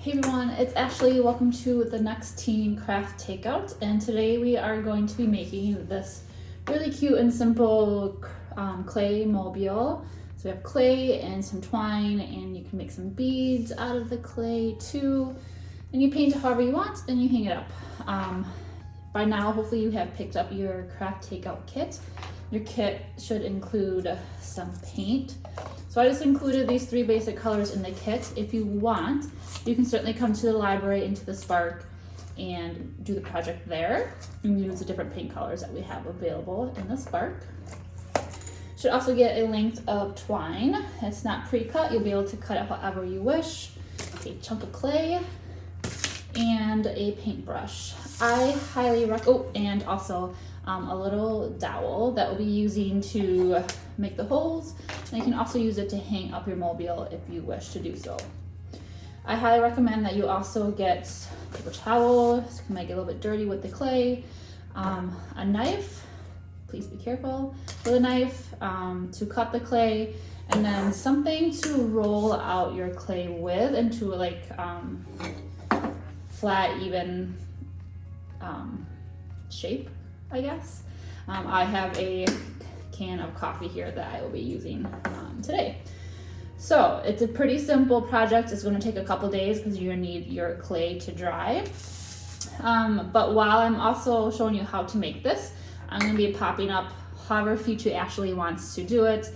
Hey everyone, it's Ashley. Welcome to the next Teen Craft Takeout, and today we are going to be making this really cute and simple clay mobile. So we have clay and some twine, and you can make some beads out of the clay too, and you paint it however you want and you hang it up. By now, hopefully you have picked up your craft takeout kit. Your kit should include some paint. So I just included these 3 basic colors in the kit. If you want, you can certainly come to the library, into the Spark, and do the project there and use the different paint colors that we have available in the Spark. Should also get a length of twine. It's not pre-cut. You'll be able to cut it however you wish. A chunk of clay and a paintbrush. I highly recommend, and also a little dowel that we'll be using to make the holes, and you can also use it to hang up your mobile if you wish to do so. I highly recommend that you also get a paper towel. It can make it a little bit dirty with the clay, a knife, please be careful with a knife, to cut the clay, and then something to roll out your clay with into like flat, even shape, I guess. I have a can of coffee here that I will be using today. So it's a pretty simple project. It's going to take a couple days because you're going to need your clay to dry. But while I'm also showing you how to make this, I'm going to be popping up however future Ashley wants to do it,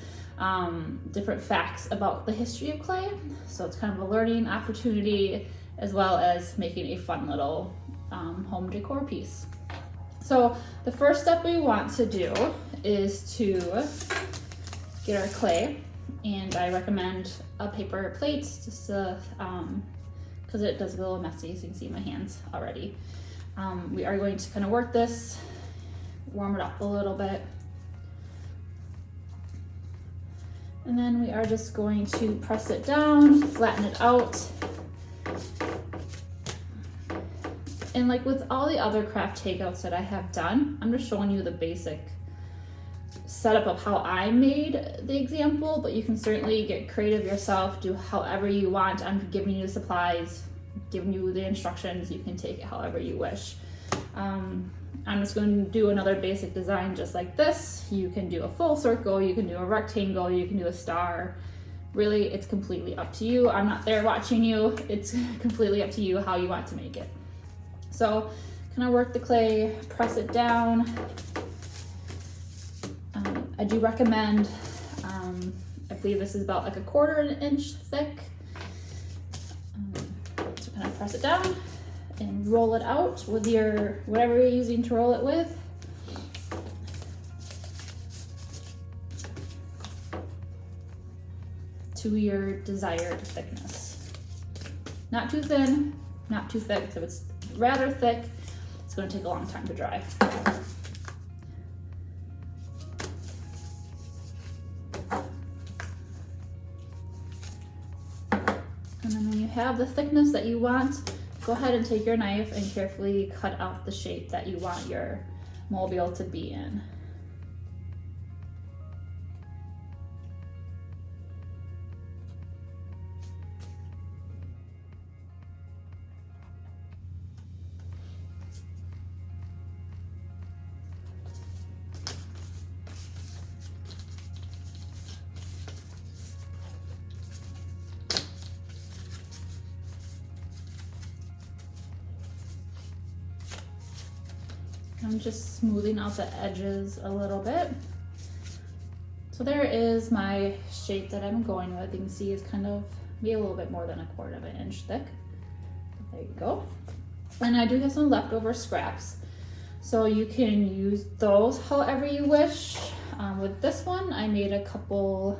different facts about the history of clay. So it's kind of a learning opportunity as well as making a fun little home decor piece. So the first step we want to do is to get our clay, and I recommend a paper plate just to, because it does get a little messy, as you can see my hands already. We are going to kind of work this, warm it up a little bit, and then we are just going to press it down, flatten it out. And like with all the other craft takeouts that I have done, I'm just showing you the basic setup of how I made the example, but you can certainly get creative yourself, do however you want. I'm giving you the supplies, giving you the instructions. You can take it however you wish. I'm just going to do another basic design just like this. You can do a full circle, you can do a rectangle, you can do a star. Really, it's completely up to you. I'm not there watching you. It's completely up to you how you want to make it. So kind of work the clay, press it down. I do recommend, I believe this is about like a 1/4 inch thick. So kind of press it down and roll it out with your, whatever you're using to roll it with. To your desired thickness. Not too thin, not too thick. So it's rather thick, it's going to take a long time to dry. And then when you have the thickness that you want, go ahead and take your knife and carefully cut out the shape that you want your mobile to be in. I'm just smoothing out the edges a little bit. So there is my shape that I'm going with. You can see it's kind of maybe a little bit more than a 1/4 inch thick. There you go. And I do have some leftover scraps, so you can use those however you wish. With this one, I made a couple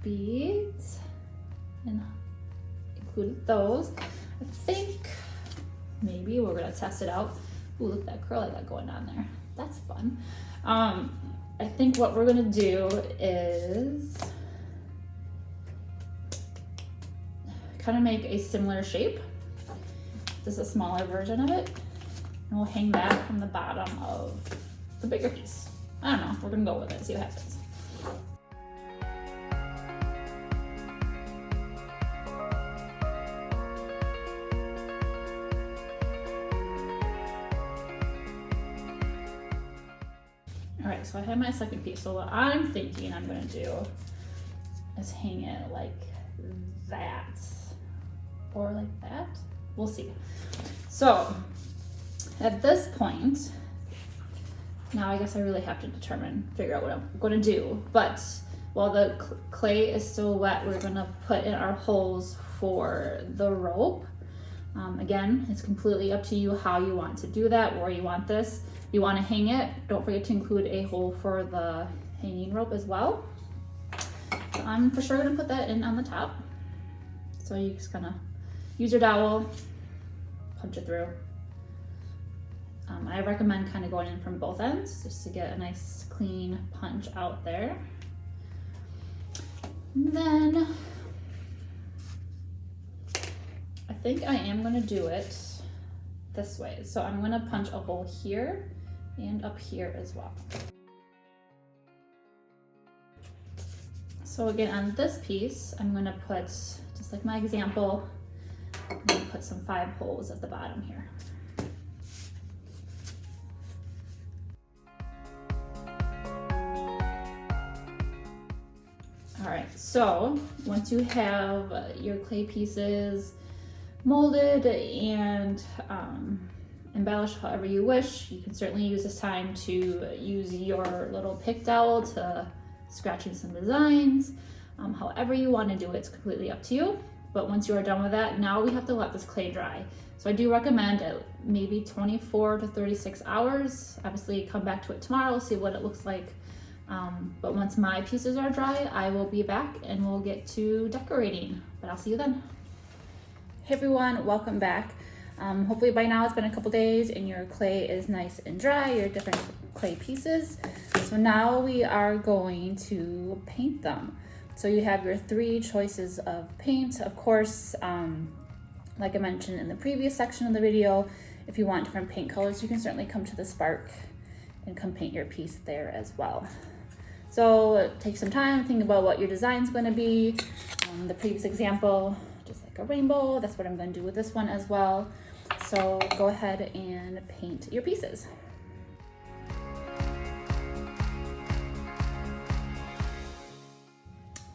beads and included those. I think maybe we're gonna test it out. Ooh, look at that curl I got going on there. That's fun. I think what we're gonna do is kind of make a similar shape. This is a smaller version of it. And we'll hang that from the bottom of the bigger piece. I don't know, we're gonna go with it, see what happens. right, so I have my second piece. So what I'm thinking I'm gonna do is hang it like that or like that. We'll see. So at this point, now I guess I really have to figure out what I'm gonna do. But while the clay is still wet, we're gonna put in our holes for the rope. Again, it's completely up to you how you want to do that, where you want this. If you want to hang it, don't forget to include a hole for the hanging rope as well. So I'm for sure gonna put that in on the top. So you just kind of use your dowel, punch it through. I recommend kind of going in from both ends just to get a nice clean punch out there. And then I think I am gonna do it this way. So I'm gonna punch a hole here and up here as well. So again, on this piece, I'm gonna put, just like my example, I'm gonna put some 5 holes at the bottom here. All right, so once you have your clay pieces molded and embellished however you wish, you can certainly use this time to use your little pick dowel to scratch in some designs. However you want to do it, it's completely up to you. But once you are done with that, now we have to let this clay dry. So I do recommend maybe 24 to 36 hours. Obviously come back to it tomorrow, see what it looks like. But once my pieces are dry, I will be back and we'll get to decorating, but I'll see you then. Hey everyone, welcome back. Hopefully by now it's been a couple days and your clay is nice and dry, your different clay pieces. So now we are going to paint them. So you have your 3 choices of paint. Of course, like I mentioned in the previous section of the video, if you want different paint colors, you can certainly come to the Spark and come paint your piece there as well. So take some time, think about what your design's gonna be. The previous example, just like a rainbow, that's what I'm gonna do with this one as well. So go ahead and paint your pieces.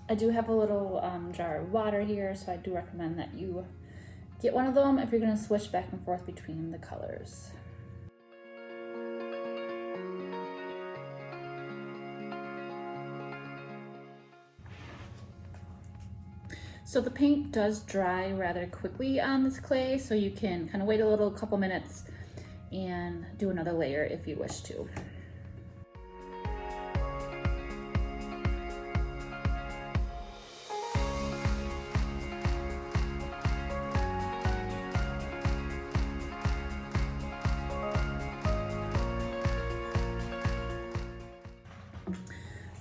I do have a little jar of water here, so I do recommend that you get one of them if you're gonna switch back and forth between the colors. So the paint does dry rather quickly on this clay, so you can kind of wait a couple minutes and do another layer if you wish to.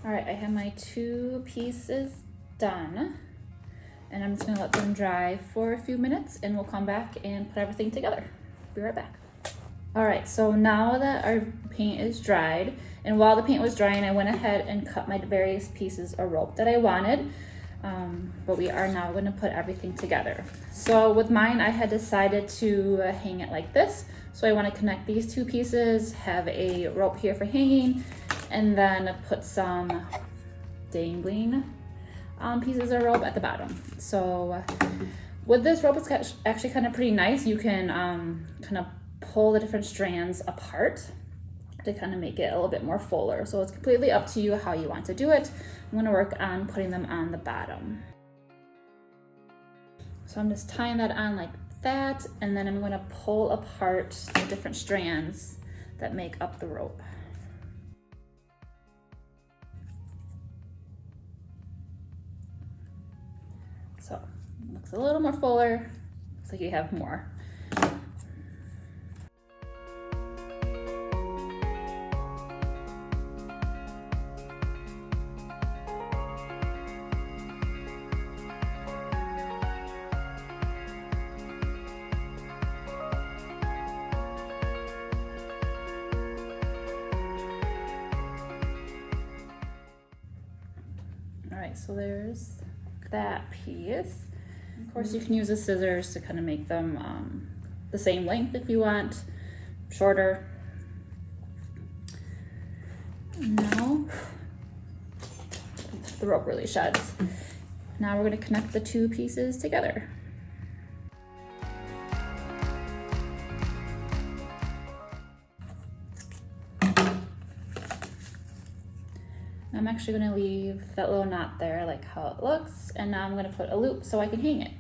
All right, I have my 2 pieces done. And I'm just gonna let them dry for a few minutes and we'll come back and put everything together. Be right back. All right, so now that our paint is dried, and while the paint was drying, I went ahead and cut my various pieces of rope that I wanted. But we are now gonna put everything together. So with mine, I had decided to hang it like this. So I wanna connect these 2 pieces, have a rope here for hanging, and then put some dangling pieces of rope at the bottom. So with this rope, it's actually kind of pretty nice. You can kind of pull the different strands apart to kind of make it a little bit more fuller. So it's completely up to you how you want to do it. I'm gonna work on putting them on the bottom. So I'm just tying that on like that, and then I'm gonna pull apart the different strands that make up the rope. So it looks a little more fuller. Looks like you have more. All right, so there's that piece. Of course, you can use the scissors to kind of make them the same length if you want, shorter. Now, the rope really sheds. Now we're going to connect the two pieces together. I'm actually going to leave that little knot there like how it looks, and now I'm going to put a loop so I can hang it.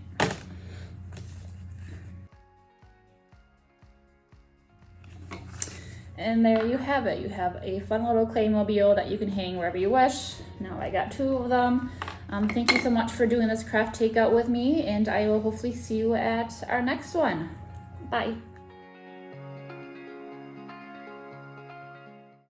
And there you have it. You have a fun little clay mobile that you can hang wherever you wish. Now I got two of them. Thank you so much for doing this craft takeout with me, and I will hopefully see you at our next one. Bye.